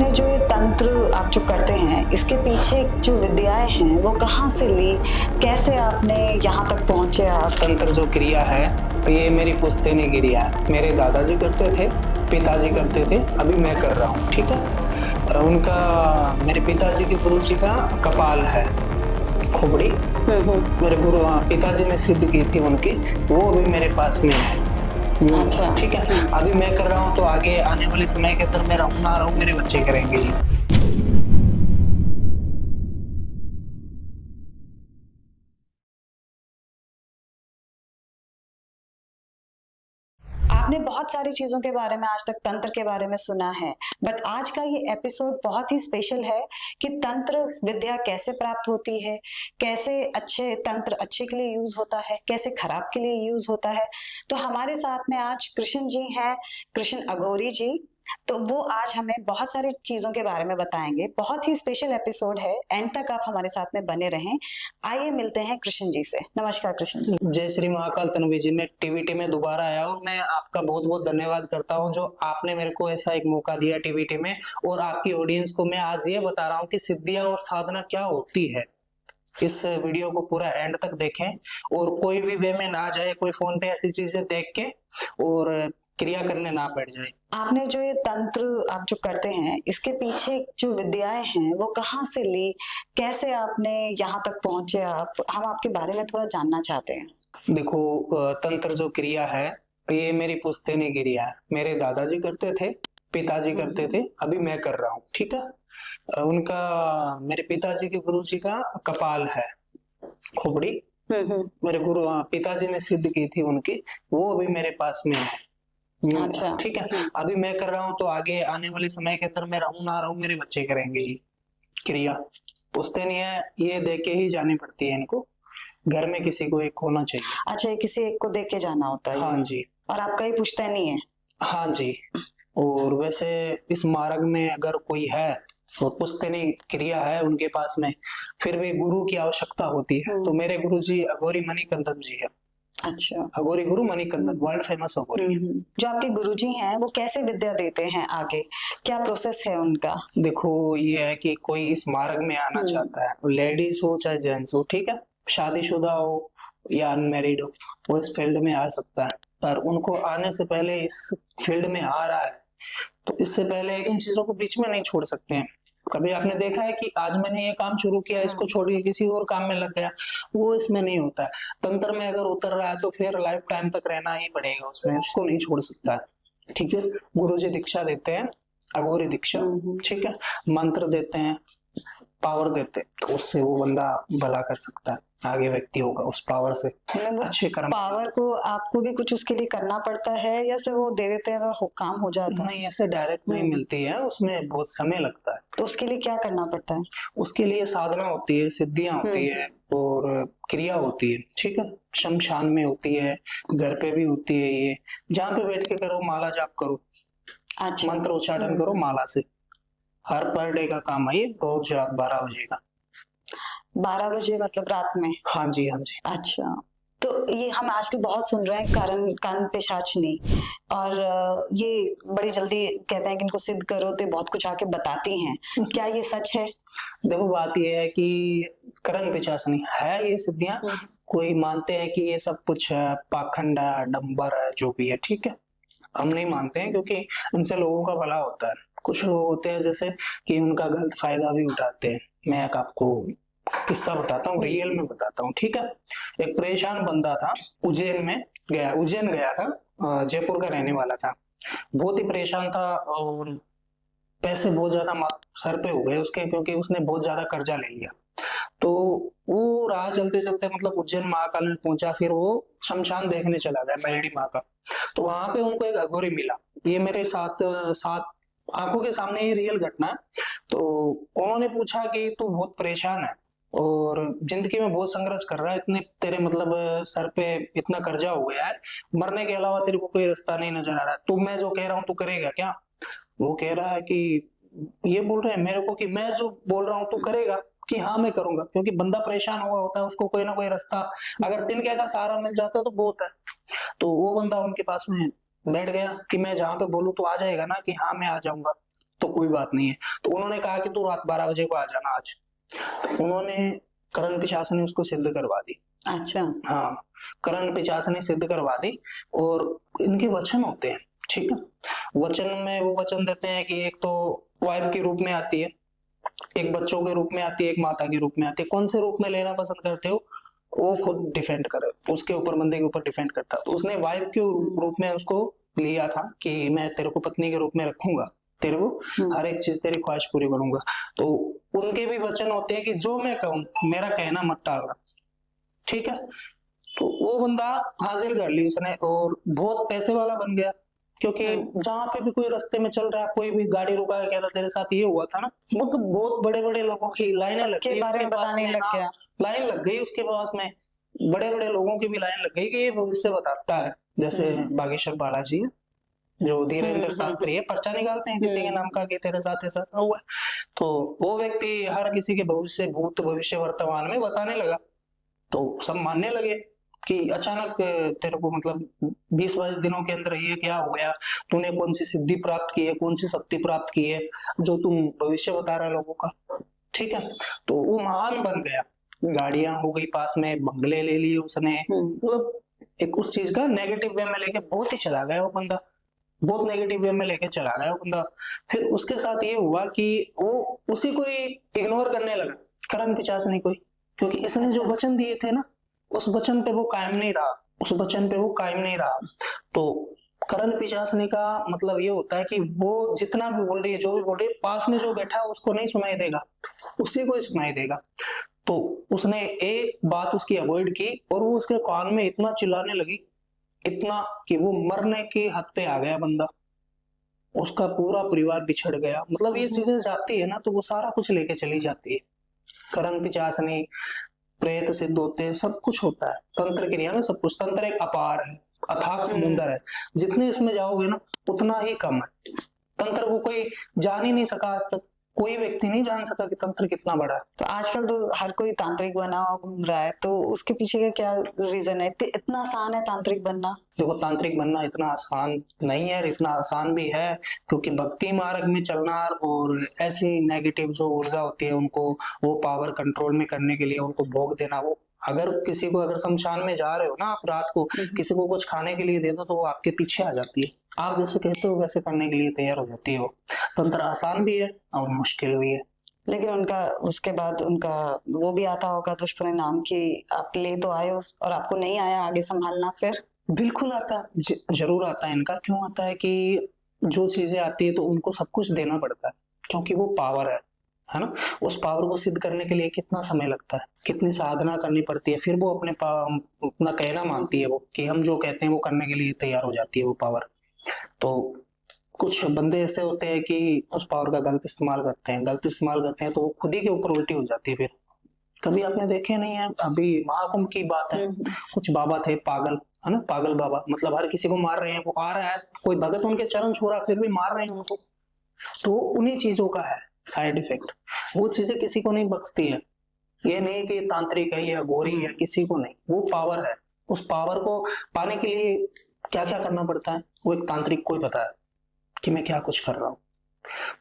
आपने जो ये तंत्र आप जो करते हैं, इसके पीछे जो विद्याएं हैं वो कहाँ से ली, कैसे आपने यहाँ तक पहुंचे आप? तंत्र जो क्रिया है ये मेरी पुश्तैनी क्रिया है। मेरे दादाजी करते थे, पिताजी करते थे, अभी मैं कर रहा हूँ। ठीक है। उनका मेरे पिताजी के गुरु जी का कपाल है, खोपड़ी। मेरे गुरु पिताजी ने सिद्ध की थी उनकी, वो अभी मेरे पास में है। अच्छा। ठीक है। अभी मैं कर रहा हूँ तो आगे आने वाले समय के अंदर मैं रहूँ ना रहूँ, मेरे बच्चे करेंगे ही। आपने बहुत सारी चीजों के बारे में आज तक तंत्र के बारे में सुना है, बट आज का ये एपिसोड बहुत ही स्पेशल है कि तंत्र विद्या कैसे प्राप्त होती है, कैसे अच्छे तंत्र अच्छे के लिए यूज होता है, कैसे खराब के लिए यूज होता है। तो हमारे साथ में आज कृष्ण जी हैं, कृष्ण अघोरी जी। तो वो आज हमें बहुत सारी चीजों के बारे में बताएंगे। बहुत ही स्पेशल एपिसोड है, एंड तक आप हमारे साथ में बने रहें। आइए मिलते हैं कृष्ण जी से। नमस्कार कृष्ण जी। जय श्री महाकाल तन्वी जी, मैं टीवीटी में दोबारा आया और मैं आपका बहुत बहुत धन्यवाद करता हूं जो आपने मेरे को ऐसा एक मौका दिया टीवीटी में। और आपकी ऑडियंस को मैं आज ये बता रहा हूं कि सिद्धियां और साधना क्या होती है। इस वीडियो को पूरा एंड तक देखें और कोई भी वे में ना जाए, कोई फोन पे ऐसी चीजें देख के और क्रिया करने ना बैठ जाए। आपने जो ये तंत्र आप जो करते हैं, इसके पीछे जो विद्याएं हैं वो कहाँ से ली, कैसे आपने यहाँ तक पहुंचे आप, हम आपके बारे में थोड़ा जानना चाहते हैं। देखो, तंत्र जो क्रिया है ये मेरी पुश्तैनी क्रिया है। मेरे दादाजी करते थे, पिताजी करते थे, अभी मैं कर रहा हूँ। ठीक है। उनका मेरे पिताजी के गुरु जी का कपाल है, खोपड़ी। मेरे गुरु पिताजी ने सिद्ध की थी उनकी, वो अभी मेरे पास में है। अच्छा। ठीक है। अभी मैं कर रहा हूँ तो आगे आने वाले समय के अंदर मैं रहूं ना रहूं, मेरे बच्चे करेंगे ये क्रिया। पुश्तैनी है, ये देख के ही जानी पड़ती है इनको। घर में किसी को एक होना चाहिए। अच्छा, ये किसी एक को देख के जाना होता है? हाँ जी। और आपका ये पुश्तैनी है? हाँ जी। और वैसे इस मार्ग में अगर कोई है और पुश्तैनी क्रिया है उनके पास में, फिर भी गुरु की आवश्यकता होती है। तो मेरे गुरु जी अघोरी मणिकंदन जी है। अच्छा। अघोरी गुरु मणिकंदन, वर्ल्ड फेमस अघोरी। जो आपके गुरुजी हैं वो कैसे विद्या देते हैं आगे, क्या प्रोसेस है उनका? देखो, ये है कि कोई इस मार्ग में आना चाहता है, लेडीज हो चाहे जेंट्स हो, ठीक है, शादीशुदा हो या अनमैरिड हो, वो इस फील्ड में आ सकता है। पर उनको आने से पहले, इस फील्ड में आ रहा है तो इससे पहले इन चीजों को बीच में नहीं छोड़ सकते हैं। कभी आपने देखा है कि आज मैंने ये काम शुरू किया, इसको छोड़ के किसी और काम में लग गया, वो इसमें नहीं होता है। तंत्र में अगर उतर रहा है तो फिर लाइफ टाइम तक रहना ही पड़ेगा उसमें, उसको नहीं छोड़ सकता है। ठीक है। गुरु जी दीक्षा देते हैं, अघोरी दीक्षा। ठीक है। मंत्र देते हैं, पावर देते हैं, तो उससे वो बंदा भला कर सकता है, आगे व्यक्ति होगा उस पावर से अच्छे कर्म। पावर को आपको भी कुछ उसके लिए करना पड़ता है या सिर्फ वो दे देते हैं तो काम हो जाता है? नहीं, ऐसे डायरेक्ट नहीं मिलती है, उसमें बहुत समय लगता है। तो उसके लिए क्या करना पड़ता है? उसके लिए साधना होती है, सिद्धियां होती है और क्रिया होती है। ठीक है। शमशान में होती है, घर पे भी होती है, ये जहाँ पे बैठ के करो, माला जाप करो, अच्छा। मंत्र उच्चारण करो माला से। हर पर डे का काम है ये, रोज रात 12 बजे का। 12 बजे मतलब रात में? हाँ जी, हाँ जी। अच्छा। तो ये हम आजकल बहुत सुन रहे हैं, कान पेशाचनी, और ये बड़ी जल्दी कहते हैं कि इनको सिद्ध करो तो बहुत कुछ आके बताती हैं, क्या ये सच है? देखो, बात ये है कि करण पिशाचनी है ये सिद्धियां। कोई मानते हैं कि ये सब कुछ है, पाखंड है, डंबर है, जो भी है। ठीक है। हम नहीं मानते हैं क्योंकि इनसे लोगों का भला होता है। कुछ लोग होते हैं जैसे कि उनका गलत फायदा भी उठाते हैं। मैं एक आपको किस्सा बताता हूँ, रियल में बताता हूँ। ठीक है। एक परेशान बंदा था, उज्जैन गया था, जयपुर का रहने वाला था। बहुत ही परेशान था और पैसे बहुत ज्यादा सर पे हो गए उसके, क्योंकि उसने बहुत ज्यादा कर्जा ले लिया। तो वो राह चलते चलते मतलब उज्जैन महाकाल में पहुंचा, फिर वो शमशान देखने चला गया, मेलडी माँ का। तो वहां पे उनको एक अघोरी मिला। ये मेरे साथ साथ आंखों के सामने ये रियल घटना है। तो उन्होंने पूछा कि तू बहुत परेशान है और जिंदगी में बहुत संघर्ष कर रहा है, इतने तेरे मतलब सर पे इतना कर्जा हो गया है, मरने के अलावा तेरे को कोई रास्ता नहीं नजर आ रहा है, तो मैं जो कह रहा हूँ तू करेगा क्या? वो कह रहा है कि ये बोल रहे हैं मेरे को कि मैं जो बोल रहा हूँ तू करेगा? कि हाँ मैं करूंगा, क्योंकि बंदा परेशान हुआ होता है, उसको कोई ना कोई रास्ता, अगर तिनके का सहारा मिल जाता तो बहुत है। तो वो बंदा उनके पास में बैठ गया कि मैं जहां पे बोलूं तो आ जाएगा ना, कि हाँ मैं आ जाऊंगा, तो कोई बात नहीं है। तो उन्होंने कहा कि तू रात 12 बजे को आ जाना आज। तो उन्होंने करण पिशाच ने उसको सिद्ध करवा दी। अच्छा। हाँ, करण पिशाच ने सिद्ध करवा दी। और इनके वचन होते हैं, ठीक है। वचन में वो वचन देते हैं कि एक तो वाइफ के रूप में आती है, एक बच्चों के रूप में आती है, एक माता के रूप में आती है। कौन से रूप में लेना पसंद करते हो वो खुद डिफेंड करे, उसके ऊपर, बंदे के ऊपर डिफेंड करता। तो उसने वाइफ के रूप में उसको लिया था कि मैं तेरे को पत्नी के रूप में रखूंगा, तेरे को हर एक चीज, तेरी ख्वाहिश पूरी करूंगा। तो उनके भी वचन होते हैं कि जो मैं कहूं मेरा कहना मत टालना, ठीक है। तो वो बंदा हासिल कर ली उसने और बहुत पैसे वाला बन गया, क्योंकि जहां पे भी कोई रास्ते में चल रहा है, कोई भी गाड़ी रुका है, कहता तेरे साथ ये हुआ था ना, मतलब बहुत बड़े बड़े लोगों की लाइनें लग गई, बारे में बताने लग गया। लाइन लग गई उसके पास में, बड़े बड़े लोगों की भी लाइन लग गई कि ये भविष्य बताता है। जैसे बागेश्वर बालाजी है, जो धीरेन्द्र शास्त्री है, पर्चा निकालते हैं किसी के नाम का कि तेरे साथ ऐसा हुआ है, तो वो व्यक्ति हर किसी के भविष्य, भूत भविष्य वर्तमान में बताने लगा। तो सब मानने लगे कि अचानक तेरे को मतलब 20-22 दिनों के अंदर ये क्या हो गया, तूने कौन सी सिद्धि प्राप्त की है, कौन सी शक्ति प्राप्त की है जो तुम भविष्य बता रहे लोगों का, ठीक है। तो वो महान बन गया, गाड़ियां हो गई पास में, बंगले ले लिए उसने, मतलब एक उस चीज का नेगेटिव वे में लेके बहुत ही चला गया वो बंदा, बहुत नेगेटिव वे में लेके चला गया वो बंदा। फिर उसके साथ ये हुआ कि वो उसी को ही इग्नोर करने लगा, करण पिशाच ने कोई, क्योंकि इसने जो वचन दिए थे ना, उस वचन पे वो कायम नहीं रहा, उस वचन पे वो कायम नहीं रहा। तो करण पिशाचनी का मतलब ये होता है कि वो जितना भी बोल रही है, जो भी बोल रही है, पास में जो बैठा है उसको नहीं सुनाई देगा, उसी को ही सुनाई देगा। तो उसने एक बात उसकी अवॉइड की और वो उसके कान में इतना चिल्लाने लगी, इतना कि वो मरने की हद पे आ गया बंदा, उसका पूरा परिवार बिछड़ गया। मतलब ये चीजें जाती है ना तो वो सारा कुछ लेके चली जाती है। करण पिशाचनी, प्रेत सिद्ध होते हैं, सब कुछ होता है तंत्र क्रिया में, सब कुछ। तंत्र एक अपार है, अथाक समुंदर है, जितने इसमें जाओगे ना उतना ही कम है। तंत्र को कोई जान ही नहीं सका आज तक, कोई व्यक्ति नहीं जान सका कि तंत्र कितना बड़ा है। तो आजकल तो हर कोई तांत्रिक बना हुआ घूम रहा है, तो उसके पीछे का क्या रीजन है? इतना आसान है तांत्रिक बनना? देखो, तांत्रिक बनना इतना आसान नहीं है, इतना आसान भी है क्योंकि भक्ति मार्ग में चलना और ऐसी नेगेटिव जो ऊर्जा होती है उनको वो पावर कंट्रोल में करने के लिए उनको भोग देना। वो अगर किसी को, अगर शमशान में जा रहे हो ना आप रात को, किसी को कुछ खाने के लिए दे दो तो वो आपके पीछे आ जाती है, आप जैसे कहते हो वैसे करने के लिए तैयार हो जाती है। वो तंत्र आसान भी है और मुश्किल भी है। लेकिन उनका उसके बाद उनका वो भी आता होगा दुष्परिणाम कि आप ले तो आए हो और आपको नहीं आया आगे संभालना। फिर बिल्कुल आता है, जरूर आता है। इनका क्यों आता है कि जो चीजें आती है तो उनको सब कुछ देना पड़ता है, क्योंकि वो पावर है ना। उस पावर को सिद्ध करने के लिए कितना समय लगता है, कितनी साधना करनी पड़ती है, फिर वो अपना कहना मानती है, वो कि हम जो कहते हैं वो करने के लिए तैयार हो जाती है वो पावर। तो कुछ बंदे ऐसे होते हैं कि उस पावर का गलत इस्तेमाल करते हैं तो वो खुद ही के ऊपर उल्टी हो जाती है। फिर कभी आपने देखे नहीं है, अभी महाकुंभ की बात है, कुछ बाबा थे पागल, है ना, पागल बाबा, मतलब हर किसी को मार रहे हैं, वो आ रहा है कोई भगत उनके चरण छू रहा फिर भी मार रहे हैं उनको। तो उन्हीं चीजों का है साइड इफेक्ट, वो चीजें किसी को नहीं बख्शती है। ये नहीं कि तांत्रिक है या घोरी है, किसी को नहीं, वो पावर है। उस पावर को पाने के लिए क्या क्या करना पड़ता है वो एक तांत्रिक को ही पता है कि मैं क्या कुछ कर रहा हूँ।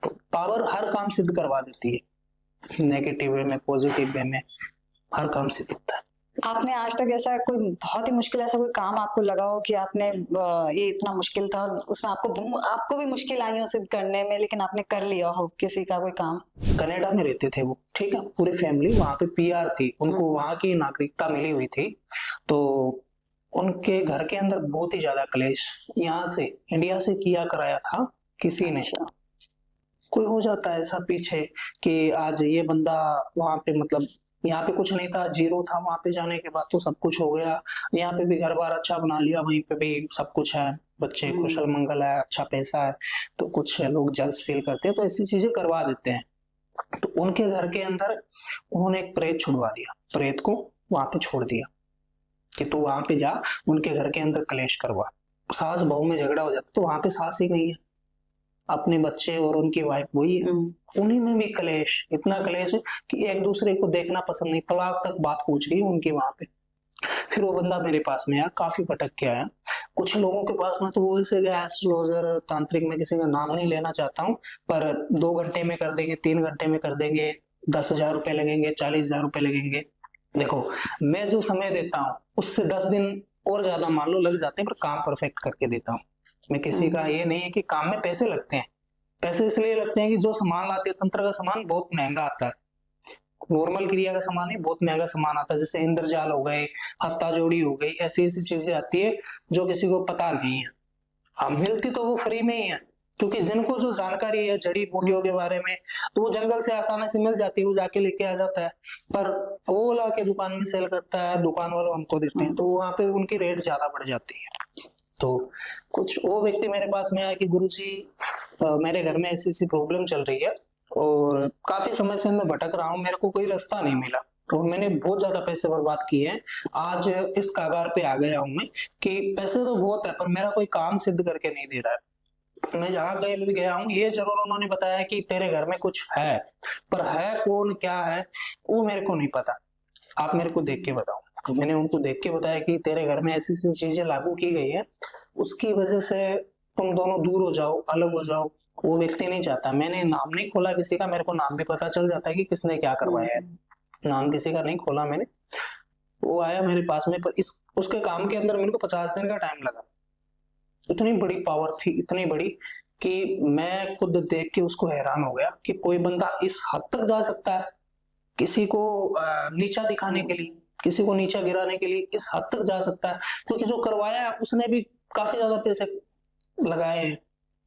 तो पावर हर काम सिद्ध करवा देती है, नेगेटिव वे में, पॉजिटिव वे में, हर काम सिद्ध होता है। आपने आज तक ऐसा कोई बहुत ही मुश्किल ऐसा कोई काम आपको लगा हो कि आपने ये इतना मुश्किल था और उसमें आपको भी मुश्किल आई हो सिद्ध करने में, लेकिन आपने कर लिया हो किसी का कोई काम? कनाडा में रहते थे वो, ठीक है, पूरी फैमिली वहां पे पीआर थी, उनको वहां की नागरिकता मिली हुई थी। तो उनके घर के अंदर बहुत ही ज्यादा क्लेश यहाँ से, इंडिया से किया कराया था किसी ने। कोई हो जाता है ऐसा पीछे कि आज ये बंदा वहां पे, मतलब यहाँ पे कुछ नहीं था, जीरो था, वहां पे जाने के बाद तो सब कुछ हो गया। यहाँ पे भी घर बार अच्छा बना लिया, वहीं पे भी सब कुछ है, बच्चे कुशल मंगल है, अच्छा पैसा है, तो कुछ लोग जल्स फील करते हैं तो ऐसी चीजें करवा देते हैं। तो उनके घर के अंदर उन्होंने एक प्रेत छुड़वा दिया, प्रेत को वहां पे छोड़ दिया कि तू वहां पे जा, उनके घर के अंदर क्लेश करवा। सास बहू में झगड़ा हो जाता तो वहां पे सास ही नहीं है, अपने बच्चे और उनकी वाइफ वही है, उन्हीं में भी क्लेश, इतना क्लेश कि एक दूसरे को देखना पसंद नहीं, तलाक तक बात पहुंच गई उनकी वहां पे फिर वो बंदा मेरे पास में आया, काफी भटक के आया। कुछ लोगों के पास में तो वो ऐसे गया एस्ट्रोलॉजर तांत्रिक, में किसी का नाम नहीं लेना चाहता हूँ, पर 2 घंटे में कर देंगे, 3 घंटे में कर देंगे, 10,000 रुपए लगेंगे, 40,000 रुपए लगेंगे। देखो, मैं जो समय देता हूँ उससे 10 दिन और ज्यादा मान लो लग जाते हैं, पर काम परफेक्ट करके देता हूँ। मैं किसी का ये नहीं है कि काम में पैसे लगते हैं, पैसे इसलिए लगते हैं कि जो सामान लाते हैं, तंत्र का सामान बहुत महंगा आता है, नॉर्मल क्रिया का सामान ही बहुत महंगा सामान आता है, जैसे इंद्रजाल हो गए, हत्ता जोड़ी हो गई, ऐसी ऐसी चीजें आती है जो किसी को पता नहीं है। हाँ, मिलती तो वो फ्री में ही है, क्योंकि जिनको जो जानकारी है जड़ी बूटियों के बारे में, तो वो जंगल से आसानी से मिल जाती है, वो जाके लेके आ जाता है। पर वो ला के दुकान में सेल करता है, दुकान वाले हमको देते हैं, तो वहां पे उनकी रेट ज्यादा बढ़ जाती है। तो कुछ वो व्यक्ति मेरे पास में आया कि गुरुजी, मेरे घर में ऐसी ऐसी प्रॉब्लम चल रही है और काफी समय से मैं भटक रहा हूँ, मेरे को कोई रास्ता नहीं मिला, तो मैंने बहुत ज्यादा पैसे बर्बाद किए हैं। आज इस कगार पे आ गया हूँ मैं कि पैसे तो बहुत है, पर मेरा कोई काम सिद्ध करके नहीं दे रहा है। मैं जहाँ गया हूँ, ये जरूर उन्होंने बताया कि तेरे घर में कुछ है, पर है कौन, क्या है, वो मेरे को नहीं पता, आप मेरे को देख के बताओ। तो मैंने उनको देख के बताया कि तेरे घर में ऐसी ऐसी चीजें लागू की गई है, उसकी वजह से तुम दोनों दूर हो जाओ, अलग हो जाओ। वो व्यक्ति नहीं चाहता, मैंने नाम नहीं खोला किसी का, मेरे को नाम भी पता चल जाता है कि किसने क्या करवाया है, नाम किसी का नहीं खोला मैंने। वो आया मेरे पास में, पर इस उसके काम के अंदर मेरे को 50 दिन का टाइम लगा। इतनी बड़ी पावर थी, इतनी बड़ी, कि मैं खुद देख के उसको हैरान हो गया कि कोई बंदा इस हद तक जा सकता है, किसी को नीचा दिखाने के लिए, किसी को नीचा गिराने के लिए इस हद तक जा सकता है। क्योंकि जो करवाया उसने भी काफी ज्यादा पैसे लगाए हैं,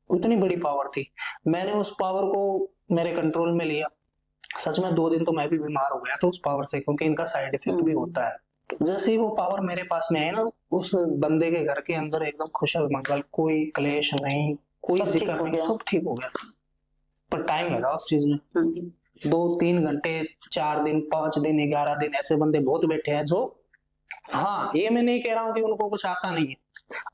उतनी बड़ी पावर थी। मैंने उस पावर को मेरे कंट्रोल में लिया। सच में 2 दिन तो मैं भी बीमार हो गया था उस पावर से, क्योंकि इनका साइड इफेक्ट भी होता है। जैसे ही वो पावर मेरे पास में है ना, उस बंदे के घर के अंदर एकदम खुशल मंगल, कोई क्लेश नहीं, कोई जिक्र नहीं, सब ठीक हो गया। पर टाइम लगा उस चीज में। 2-3 घंटे, 4 दिन, 5 दिन, 11 दिन, ऐसे बंदे बहुत बैठे हैं जो, हाँ, ये मैं नहीं कह रहा हूँ कि उनको कुछ आता नहीं है,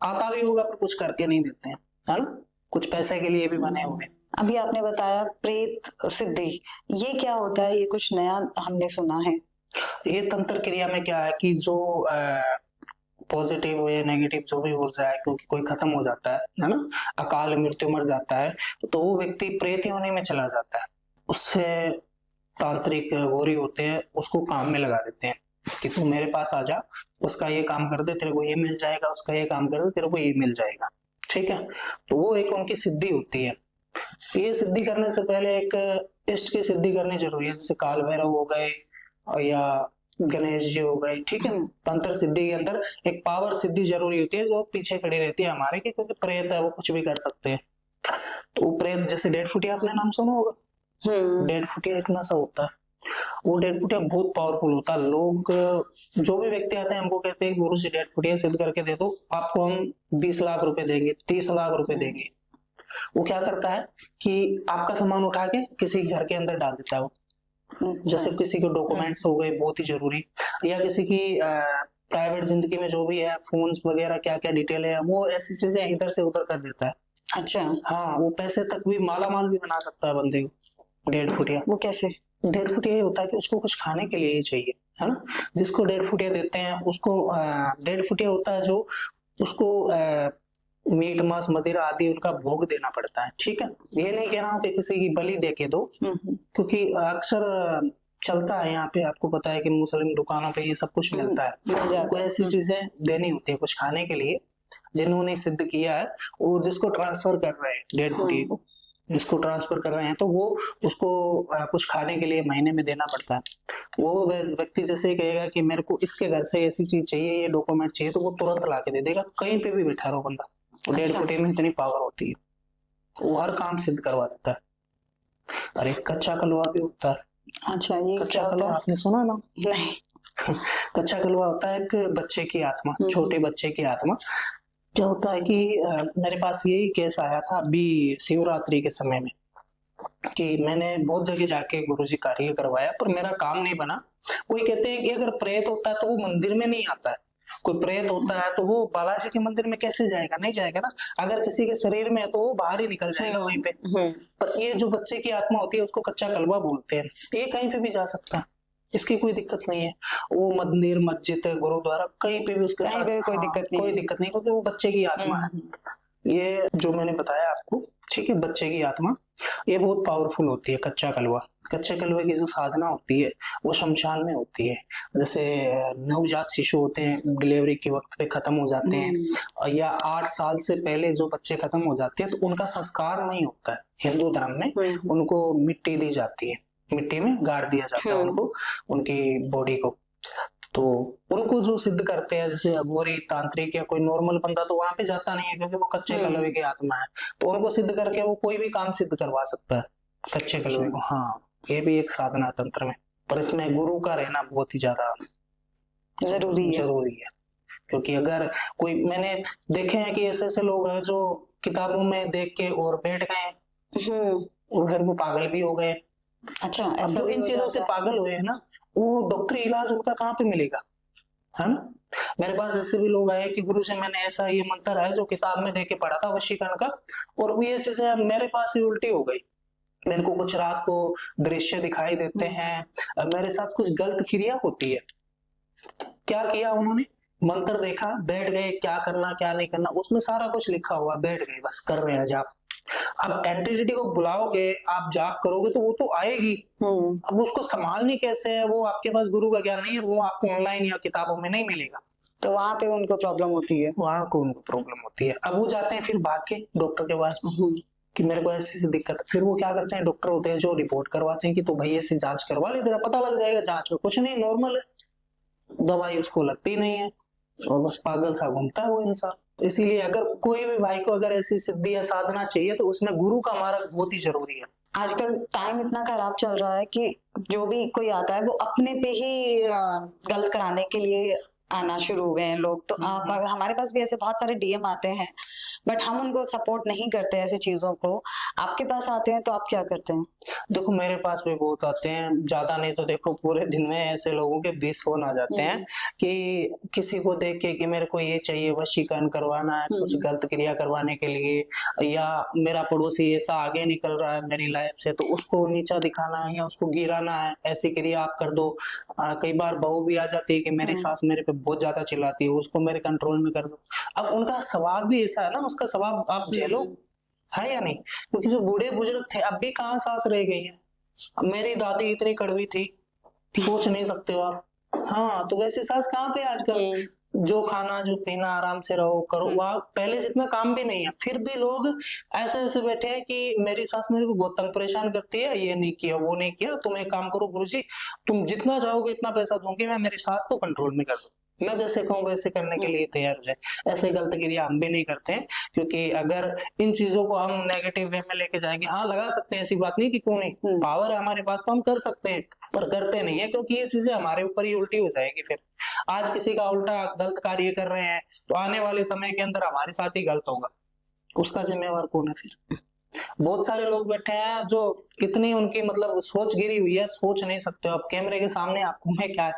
आता भी होगा, पर कुछ करके नहीं देते हैं, है ना, कुछ पैसे के लिए भी बने हुए। अभी आपने बताया प्रेत सिद्धि, ये क्या होता है? ये कुछ नया हमने सुना है। ये तंत्र क्रिया में क्या है कि जो पॉजिटिव या नेगेटिव जो भी ऊर्जा है, क्योंकि कोई खत्म हो जाता है ना, अकाल मृत्यु मर जाता है, तो वो व्यक्ति प्रेत योनि में चला जाता है। उससे तांत्रिक गौरी होते हैं, उसको काम में लगा देते हैं कि तू मेरे पास आ जा, उसका ये काम कर दे, तेरे को ये मिल जाएगा, उसका ये काम कर दे, तेरे को ये मिल जाएगा, ठीक है। तो वो एक उनकी सिद्धि होती है। ये सिद्धि करने से पहले एक इष्ट की सिद्धि करनी जरूरी है, जैसे काल भैरव हो गए या गणेश जी हो गए, ठीक है। तंत्र सिद्धि के अंदर एक पावर सिद्धि जरूरी होती है, जो पीछे खड़ी रहती है हमारे, क्योंकि प्रेत है, वो कुछ भी कर सकते हैं। तो वो प्रेत, जैसे डेढ़ फुटिया, आपने नाम सुना होगा, डेढ़ फुटिया इतना सा होता है, वो डेढ़ फुटिया बहुत पावरफुल होता है। लोग, जो भी व्यक्ति आते हैं, हमको कहते हैं गुरु जी डेढ़ फुटिया सिद्ध करके दे दो, आपको हम 20 लाख रुपए देंगे, 30 लाख रुपए देंगे। वो क्या करता है कि आपका सामान उठा के किसी घर के अंदर डाल देता है वो, जैसे किसी के डॉक्यूमेंट्स हो गए बहुत ही जरूरी, या किसी की प्राइवेट जिंदगी में जो भी है, फोन्स वगैरह क्या क्या डिटेल है, वो ऐसी चीजें इधर से उधर कर देता है। अच्छा, हाँ, वो पैसे तक भी, माला माल भी बना सकता है बंदे को। डेढ़ फुटिया, वो कैसे? डेढ़ फुटिया ये होता है कि उसको कुछ खाने के लिए ही चाहिए, है ना। जिसको डेढ़ फुटिया देते हैं उसको, डेढ़ फुटिया होता है जो उसको मीट मांस मदिरा आदि उनका भोग देना पड़ता है, ठीक है। ये नहीं कह रहा हूँ कि किसी की बलि दे के दो, क्योंकि अक्सर चलता है यहाँ पे, आपको पता है कि मुस्लिम दुकानों पे ये सब कुछ मिलता है, कोई ऐसी चीजें देनी होती है कुछ खाने के लिए, जिन्होंने सिद्ध किया है, और जिसको ट्रांसफर कर रहे हैं डेढ़ फुटिया को, जिसको ट्रांसफर कर रहे हैं, तो वो उसको कुछ खाने के लिए महीने में देना पड़ता है। वो व्यक्ति जैसे कहेगा कि मेरे को इसके घर से ऐसी चीज चाहिए, ये डॉक्यूमेंट चाहिए, तो वो तुरंत ला के दे देगा, कहीं पे भी बैठा रहो बंदा। डेढ़ फुटे में इतनी पावर होती है, वो हर काम सिद्ध करवा देता है। और एक कच्चा कलवा भी होता है। अच्छा, ये कच्चा कलवा आपने सुना ना? नहीं। कच्चा कलवा होता है एक बच्चे की आत्मा, छोटे बच्चे की आत्मा। क्या होता है कि मेरे पास यही केस आया था अभी शिवरात्रि के समय में, कि मैंने बहुत जगह जाके गुरुजी कार्य करवाया, पर मेरा काम नहीं बना। कोई कहते हैं कि अगर प्रेत होता है तो वो मंदिर में नहीं आता है, कोई प्रेत होता है तो वो बालाजी के मंदिर में कैसे जाएगा? नहीं जाएगा ना। अगर किसी के शरीर में है तो वो बाहर ही निकल जाएगा वहीं पे। पर ये जो बच्चे की आत्मा होती है उसको कच्चा कलवा बोलते हैं, ये कहीं पे भी जा सकता है। इसकी कोई दिक्कत नहीं है। वो मंदिर, मस्जिद, गुरुद्वारा कहीं पे भी उसके कहीं साथ पे भी कोई दिक्कत नहीं कोई है। दिक्कत नहीं, क्योंकि वो बच्चे की आत्मा है। ये जो मैंने बताया आपको, ठीक है, बच्चे की आत्मा ये बहुत पावरफुल होती है। कच्चा कलवा, कच्चे कलवे की जो साधना होती है वो शमशान में होती है। जैसे नवजात शिशु होते हैं, डिलीवरी के वक्त पे खत्म हो जाते हैं, या 8 साल से पहले जो बच्चे खत्म हो जाते हैं तो उनका संस्कार नहीं होता है। हिंदू धर्म में उनको मिट्टी दी जाती है, मिट्टी में गाड़ दिया जाता है उनको, उनकी बॉडी को। तो उनको जो सिद्ध करते हैं, जैसे अघोरी, तांत्रिक या कोई नॉर्मल बंदा तो वहां पे जाता नहीं है, क्योंकि वो कच्चे कलवे की आत्मा है। तो उनको सिद्ध करके वो कोई भी काम सिद्ध करवा सकता है, कच्चे कलवे को। हाँ, ये भी एक साधना तंत्र में, पर इसमें गुरु का रहना बहुत ही ज्यादा जरूरी है। क्योंकि अगर कोई, मैंने देखे हैं कि ऐसे ऐसे लोग हैं जो किताबों में देख के और बैठ गए और फिर वो पागल भी हो गए। अच्छा, अब ऐसा जो इन चीजों से पागल हुए हैं ना, वो डॉक्टरी इलाज उनका कहाँ पे मिलेगा, है ना। मेरे पास ऐसे भी लोग आए कि गुरु जी मैंने ऐसा ये मंत्र है जो किताब में देख के पढ़ा था वशीकरण का, और वो ये चीजें मेरे पास ही उल्टी हो गई। मेरे को कुछ रात को दृश्य दिखाई देते हैं, मेरे साथ कुछ गलत क्रिया होती है। क्या किया उन्होंने, मंत्र देखा, बैठ गए, क्या करना क्या नहीं करना उसमें सारा कुछ लिखा हुआ, बैठ गए, बस कर रहे हैं जाप। अब एंटिटी को बुलाओगे, आप जाप करोगे तो वो तो आएगी। अब उसको संभालनी कैसे है, वो आपके पास गुरु का ज्ञान नहीं है, वो आपको ऑनलाइन या किताबों में नहीं मिलेगा। तो वहां पे उनको प्रॉब्लम होती है, अब वो जाते हैं फिर भाग के डॉक्टर के पास कि मेरे को ऐसी दिक्कत है। फिर वो क्या करते हैं, डॉक्टर होते हैं जो रिपोर्ट करवाते हैं कि तो भाई ऐसी जांच करवा ले, तेरा पता लग जाएगा। जांच में कुछ नहीं, नॉर्मल है, दवाई उसको लगती नहीं है, और बस पागल सा घूमता है वो इंसान। इसीलिए अगर कोई भी भाई को अगर ऐसी सिद्धि या साधना चाहिए तो उसमें गुरु का मार्ग बहुत ही जरूरी है। आजकल टाइम इतना खराब चल रहा है कि जो भी कोई आता है वो अपने पे ही गलत कराने के लिए आना शुरू हो गए हैं लोग। तो आप, हमारे पास भी ऐसे बहुत सारे डीएम आते हैं, बट हम उनको सपोर्ट नहीं करते ऐसी चीजों को। आपके पास आते हैं तो आप क्या करते हैं? देखो मेरे पास भी बहुत आते हैं, ज्यादा नहीं तो देखो पूरे दिन में ऐसे लोगों के 20 फोन आ जाते हैं कि किसी को देख के कि मेरे को ये चाहिए, वशीकरण करवाना है, कुछ गलत क्रिया करवाने के लिए, या मेरा पड़ोसी ऐसा आगे निकल रहा है मेरी लाइफ से तो उसको नीचा दिखाना है या उसको गिराना है, ऐसी क्रिया आप कर दो। कई बार बहू भी आ जाती है कि मेरी सास मेरे पे बहुत ज्यादा चिल्लाती है, उसको मेरे कंट्रोल में कर दो। अब उनका स्वभाव भी ऐसा है ना, उसका स्वभाव आप झेलो, है या नहीं। क्योंकि जो बूढ़े बुजुर्ग थे अब भी कहाँ सास रह गई है। अब मेरी दादी इतनी कड़वी थी, सोच नहीं सकते हो आप। हाँ, तो वैसे सास कहाँ पे आजकल, जो खाना जो पीना आराम से रहो करो, वहाँ पहले जितना काम भी नहीं है। फिर भी लोग ऐसे ऐसे बैठे हैं कि मेरी सास मेरे को बहुत तंग परेशान करती है, ये नहीं किया वो नहीं किया। तुम एक काम करो गुरुजी, तुम जितना चाहोगे इतना पैसा दूंगी, मैं मेरी सास को कंट्रोल में कर दूं, मैं जैसे कहूँ वैसे करने के लिए तैयार हो जाए। ऐसे गलत क्रिया हम भी नहीं करते हैं, क्योंकि अगर इन चीजों को हम नेगेटिव वे में लेके जाएंगे, हाँ लगा सकते हैं, ऐसी बात नहीं कि क्यों नहीं, पावर है हमारे पास तो हम कर सकते हैं, पर करते नहीं है क्योंकि ये चीजें हमारे ऊपर ही उल्टी हो जाएगी। फिर आज किसी का उल्टा गलत कार्य कर रहे हैं तो आने वाले समय के अंदर हमारे साथ ही गलत होगा, उसका जिम्मेवार कौन है फिर। बहुत सारे लोग बैठे हैं जो इतनी उनकी मतलब सोच गिरी हुई है, सोच नहीं सकते हो आप। कैमरे के सामने आपको मैं क्या